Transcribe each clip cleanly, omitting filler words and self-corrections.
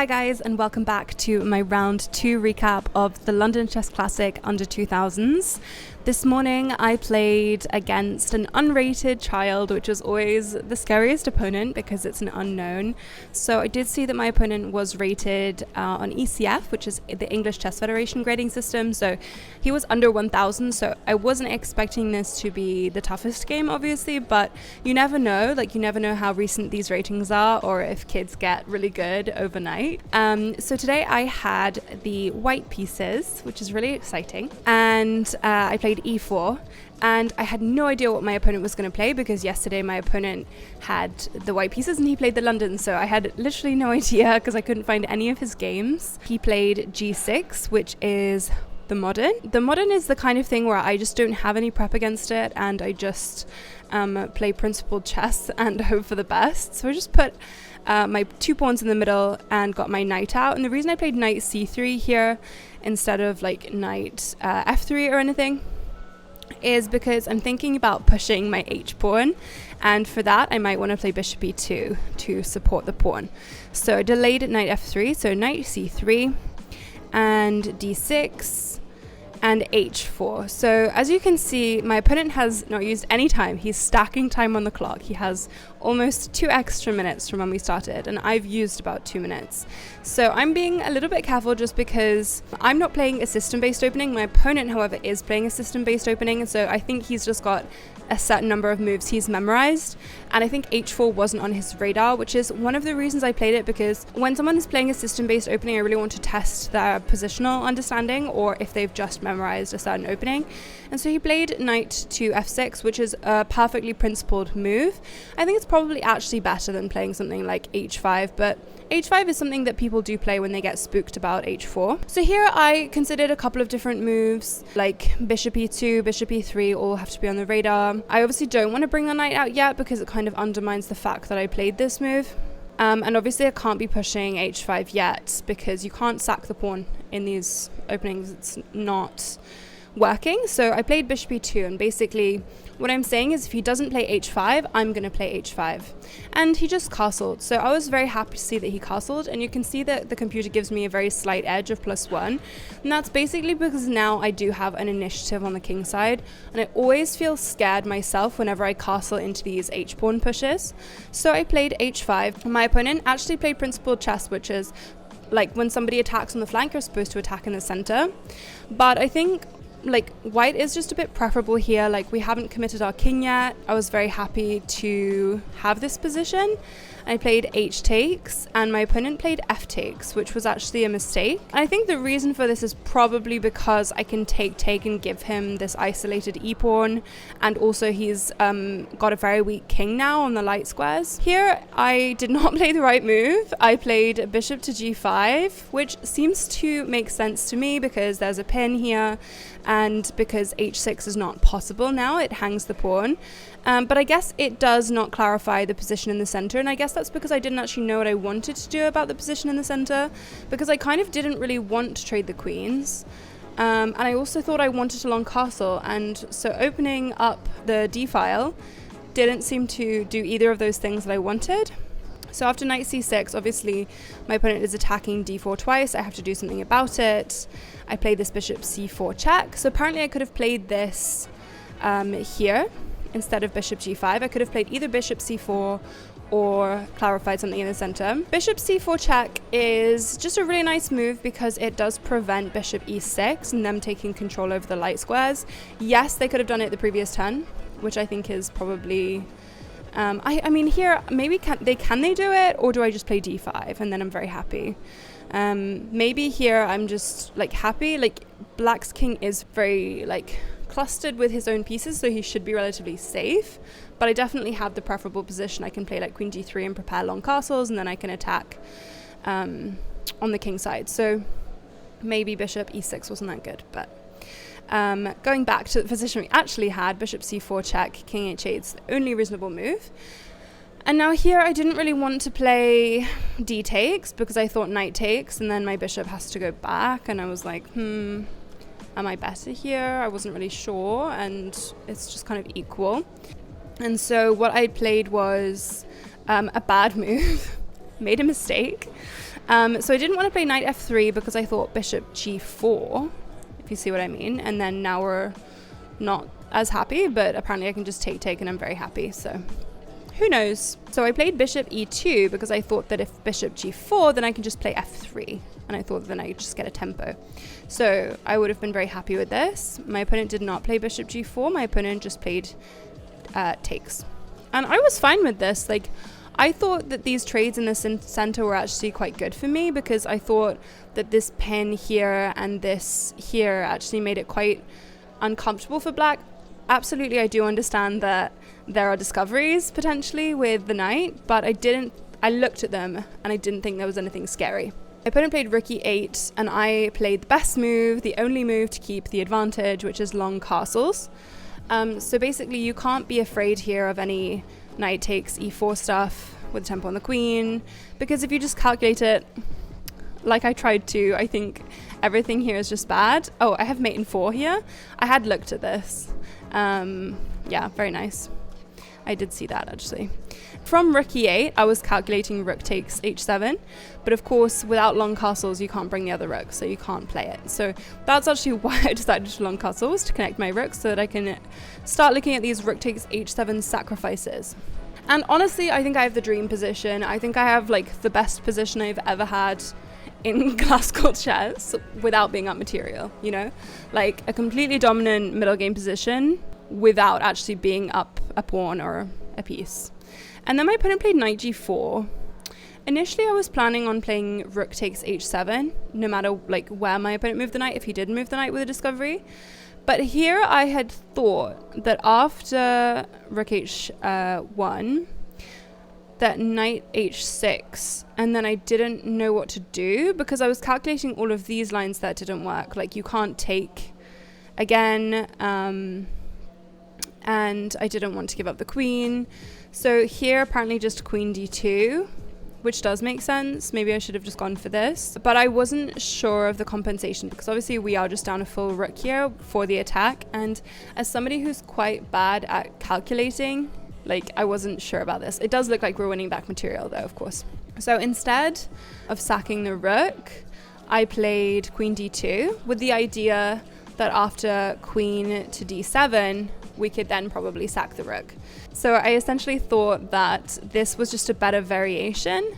Hi guys, and welcome back to my round 2 recap of the London Chess Classic under 2000s. This morning I played against an unrated child, which is always the scariest opponent because it's an unknown. So I did see that my opponent was rated on ECF, which is the English Chess Federation grading system. So he was under 1000, so I wasn't expecting this to be the toughest game, obviously, but you never know. You never know how recent these ratings are or if kids get really good overnight. So today I had the white pieces, which is really exciting, and I played e4, and I had no idea what my opponent was going to play because yesterday my opponent had the white pieces and he played the London, so I had literally no idea because I couldn't find any of his games. He played g6, which is the modern. The modern is the kind of thing where I just don't have any prep against it and I just play principled chess and hope for the best. So I just put my 2 pawns in the middle and got my knight out. And the reason I played knight c3 here instead of knight f3 or anything is because I'm thinking about pushing my h-pawn, and for that I might want to play bishop e2 to support the pawn. So I delayed at knight f3, so knight c3 and d6 and h4. So as you can see, my opponent has not used any time. He's stacking time on the clock. He has almost 2 extra minutes from when we started, and I've used about 2 minutes. So I'm being a little bit careful just because I'm not playing a system-based opening. My opponent, however, is playing a system-based opening, and so I think he's just got a certain number of moves he's memorized, and I think h4 wasn't on his radar, which is one of the reasons I played it, because when someone is playing a system-based opening, I really want to test their positional understanding or if they've just memorized a certain opening. And so he played knight to f6, which is a perfectly principled move. I think it's probably actually better than playing something like h5, but h5 is something that people do play when they get spooked about h4. So here I considered a couple of different moves, like bishop e2, bishop e3, all have to be on the radar. I obviously don't want to bring the knight out yet because it kind of undermines the fact that I played this move. And obviously I can't be pushing h5 yet because you can't sack the pawn in these openings. It's not working. So I played bishop e2, and basically what I'm saying is if he doesn't play h5, I'm going to play h5. And he just castled. So I was very happy to see that he castled, and you can see that the computer gives me a very slight edge of +1. And that's basically because now I do have an initiative on the king side, and I always feel scared myself whenever I castle into these h-pawn pushes. So I played h5. My opponent actually played principled chess, which is when somebody attacks on the flank, you're supposed to attack in the center. But I think white is just a bit preferable here. We haven't committed our king yet. I was very happy to have this position. I played h takes, and my opponent played f takes, which was actually a mistake. And I think the reason for this is probably because I can take and give him this isolated e-pawn, and also he's got a very weak king now on the light squares. Here I did not play the right move. I played bishop to g5, which seems to make sense to me because there's a pin here, and because h6 is not possible now, it hangs the pawn. But I guess it does not clarify the position in the center, and I guess that's because I didn't actually know what I wanted to do about the position in the center, because I kind of didn't really want to trade the queens. And I also thought I wanted a long castle, and so opening up the d-file didn't seem to do either of those things that I wanted. So after knight c6, obviously my opponent is attacking d4 twice. I have to do something about it. I played this bishop c4 check. So apparently I could have played this here instead of bishop g5. I could have played either bishop c4 or clarified something in the center. Bishop c4 check is just a really nice move because it does prevent bishop e6 and them taking control over the light squares. Yes, they could have done it the previous turn, which I think is probably I mean here maybe can they do it, or do I just play d5 and then I'm very happy? Maybe here I'm just happy. Black's king is very clustered with his own pieces, so he should be relatively safe, but I definitely have the preferable position. I can play queen d3 and prepare long castles, and then I can attack on the king side. So maybe bishop e6 wasn't that good, but going back to the position we actually had, bishop c4 check, king h8 is the only reasonable move. And now here I didn't really want to play d takes because I thought knight takes and then my bishop has to go back, and I was like, am I better here? I wasn't really sure, and it's just kind of equal. And so what I played was a bad move, made a mistake. So I didn't want to play knight f3 because I thought bishop g4, if you see what I mean. And then now we're not as happy, but apparently I can just take and I'm very happy. So who knows? So I played bishop e2 because I thought that if bishop g4, then I can just play f3. And I thought then I could just get a tempo. So I would have been very happy with this. My opponent did not play bishop g4. My opponent just played takes. And I was fine with this. Like, I thought that these trades in the center were actually quite good for me because I thought that this pin here and this here actually made it quite uncomfortable for black. Absolutely, I do understand that there are discoveries potentially with the knight, but I looked at them and I didn't think there was anything scary. My opponent played rook e8 and I played the best move, the only move to keep the advantage, which is long castles. So basically you can't be afraid here of any knight takes e4 stuff with tempo on the queen, because if you just calculate it like I tried to, I think everything here is just bad. Oh, I have mate in 4 here. I had looked at this. Yeah, very nice. I did see that actually. From rook e8, I was calculating rook takes h7, but of course, without long castles, you can't bring the other rook, so you can't play it. So that's actually why I decided to long castles, to connect my rooks, so that I can start looking at these rook takes h7 sacrifices. And honestly, I think I have the dream position. I think I have like the best position I've ever had in classical chess without being up material, you know? Like a completely dominant middle game position without actually being up a pawn or a piece. And then my opponent played knight g4. Initially, I was planning on playing rook takes h7, no matter like where my opponent moved the knight, if he did move the knight with a discovery. But here I had thought that after rook h1, that knight h6, and then I didn't know what to do because I was calculating all of these lines that didn't work. Like you can't take again, and I didn't want to give up the queen. So here apparently just queen d2, which does make sense. Maybe I should have just gone for this, but I wasn't sure of the compensation because obviously we are just down a full rook here for the attack. And as somebody who's quite bad at calculating, like I wasn't sure about this. It does look like we're winning back material though, of course. So instead of sacking the rook, I played queen d2 with the idea that after queen to d7, we could then probably sack the rook. So I essentially thought that this was just a better variation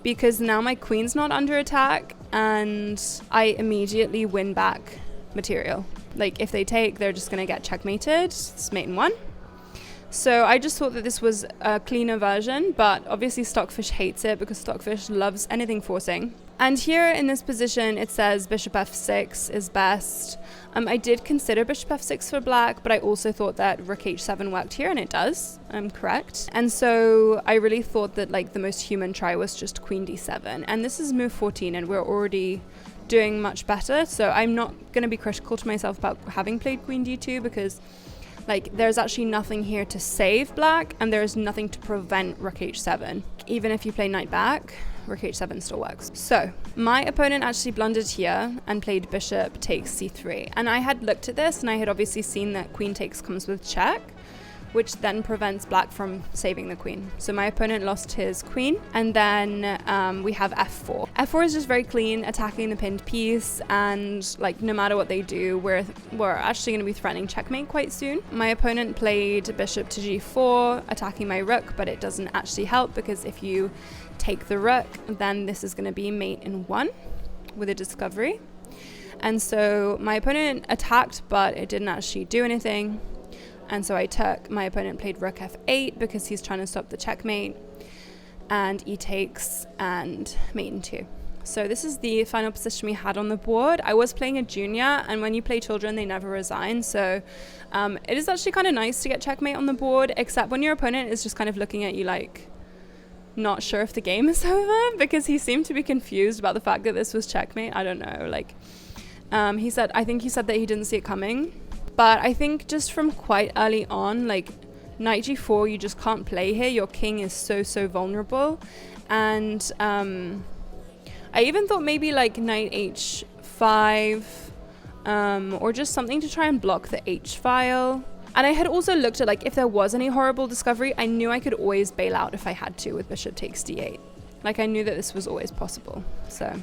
because now my queen's not under attack and I immediately win back material. Like if they take, they're just gonna get checkmated. It's mate in 1. So I just thought that this was a cleaner version, but obviously Stockfish hates it because Stockfish loves anything forcing. And here in this position, it says bishop f6 is best. I did consider bishop f6 for black, but I also thought that rook h7 worked here, and it does. I'm correct. And so I really thought that like the most human try was just queen d7. And this is move 14, and we're already doing much better. So I'm not going to be critical to myself about having played queen d2 because like there's actually nothing here to save black, and there is nothing to prevent rook h7. Even if you play knight back, rook h7 still works. So my opponent actually blundered here and played bishop takes c3. And I had looked at this and I had obviously seen that queen takes comes with check, which then prevents black from saving the queen. So my opponent lost his queen, and then we have f4. f4 is just very clean, attacking the pinned piece, and like no matter what they do, we're actually going to be threatening checkmate quite soon. My opponent played bishop to g4, attacking my rook, but it doesn't actually help because if you take the rook, then this is going to be mate in 1 with a discovery. And so my opponent attacked, but it didn't actually do anything. And so I took, my opponent played rook f8 because he's trying to stop the checkmate, and e takes and mate in 2. So this is the final position we had on the board. I was playing a junior, and when you play children, they never resign. So it is actually kind of nice to get checkmate on the board, except when your opponent is just kind of looking at you like, not sure if the game is over, because he seemed to be confused about the fact that this was checkmate. I don't know, like I think he said that he didn't see it coming. But I think just from quite early on, like knight g4, you just can't play here. Your king is so vulnerable. And I even thought maybe like knight h5 or just something to try and block the h file. And I had also looked at like if there was any horrible discovery, I knew I could always bail out if I had to with bishop takes d8. Like, I knew that this was always possible. So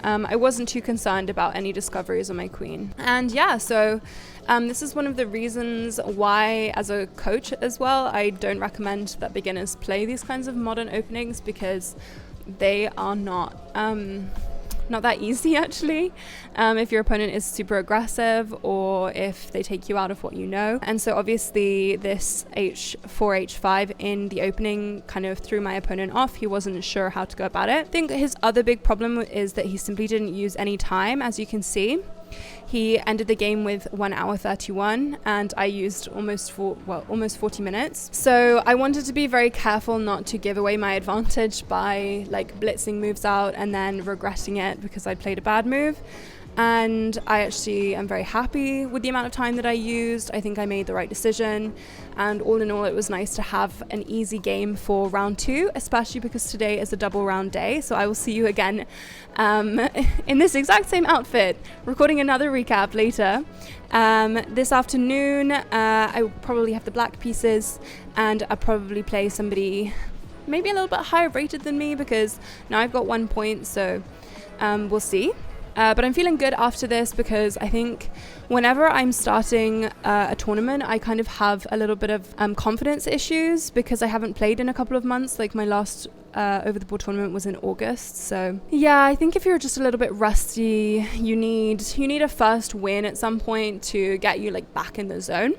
I wasn't too concerned about any discoveries on my queen. And yeah, so this is one of the reasons why, as a coach as well, I don't recommend that beginners play these kinds of modern openings, because they are not that easy, actually, if your opponent is super aggressive or if they take you out of what you know. And so obviously this h4, h5 in the opening kind of threw my opponent off. He wasn't sure how to go about it. I think his other big problem is that he simply didn't use any time. As you can see, he ended the game with 1 hour 31, and I used almost 40 minutes. So I wanted to be very careful not to give away my advantage by like blitzing moves out and then regretting it because I played a bad move. And I actually am very happy with the amount of time that I used. I think I made the right decision, and all in all, it was nice to have an easy game for round 2, especially because today is a double round day. So I will see you again in this exact same outfit, recording another recap later. This afternoon, I will probably have the black pieces, and I'll probably play somebody maybe a little bit higher rated than me, because now I've got 1 point, so we'll see. But I'm feeling good after this, because I think whenever I'm starting a tournament, I kind of have a little bit of confidence issues because I haven't played in a couple of months. Like, my last over the board tournament was in August. So yeah, I think if you're just a little bit rusty, you need a first win at some point to get you like back in the zone.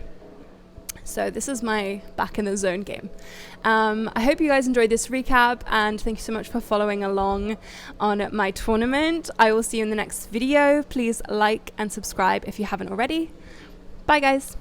So this is my back in the zone game. I hope you guys enjoyed this recap, and thank you so much for following along on my tournament. I will see you in the next video. Please like and subscribe if you haven't already. Bye guys.